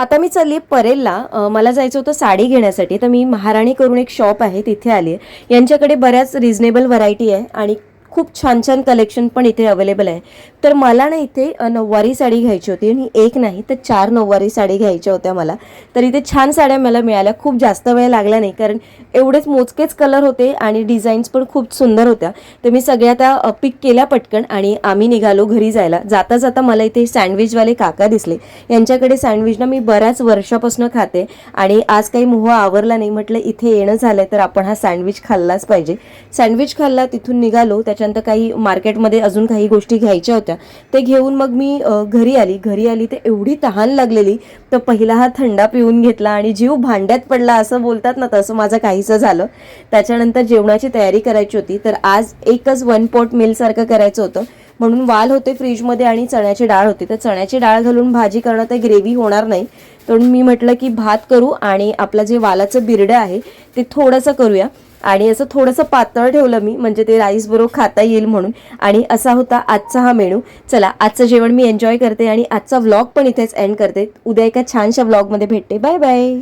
आता मी चालली आहे परेलला. मला जायचं होतं साडी घेण्यासाठी. तर मी महाराणी करून एक शॉप आहे तिथे आली आहे. यांच्याकडे बऱ्याच रिजनेबल व्हरायटी आहे आणि खूप छान छान कलेक्शन पण इथे अवेलेबल आहे. तर मला ना इथे नऊवारी साडी घ्यायची होती आणि एक नाही तर 4 नऊवारी साडी घ्यायच्या होत्या मला. तर इथे छान साड्या मला मिळाल्या. खूप जास्त वेळ लागला नाही कारण एवढेच मोजकेच कलर होते आणि डिझाईन्स पण खूप सुंदर होत्या. तर मी सगळ्या त्या पिक केल्या पटकन आणि आम्ही निघालो घरी जायला. जाता जाता मला इथे सँडविचवाले काका दिसले. यांच्याकडे सँडविच ना मी बऱ्याच वर्षापासून खाते आणि आज काही मोह आवरला नाही. म्हटलं इथे येणं झालंय तर आपण हा सँडविच खाल्लाच पाहिजे. सँडविच खाल्ला, तिथून निघालो. त्याच्यानंतर काही मार्केटमध्ये अजून काही गोष्टी घ्यायच्या होत्या ते घेऊन मग मी घरी आली तर एवढी तहान लागलेली तर पहिला हा थंडा पिऊन घेतला आणि जीव भांड्यात पडला असं बोलतात ना, तसं माझं काहीसं झालं. त्याच्यानंतर जेवणाची तयारी करायची होती. तर आज एकच 1 पॉट मील सारखं करायचं होतं म्हणून वाल होते फ्रीजमध्ये आणि चण्याची डाळ होती. तर चण्याची डाळ घालून भाजी करणं तर ग्रेव्ही होणार नाही, म्हणून मी म्हटलं की भात करू आणि आपलं जे वालाचं बिरडं आहे ते थोडंसं करूया आणि असं थोडंसं पातळ ठेवलं मी म्हणजे ते राईस बरोबर खाता येईल म्हणून. आणि असा होता आजचा हा मेनू. चला, आजचं जेवण मी एन्जॉय करते आणि आजचा व्लॉग पण इथेच एंड करते. उद्या एका छानशा व्लॉगमध्ये भेटते. Bye bye.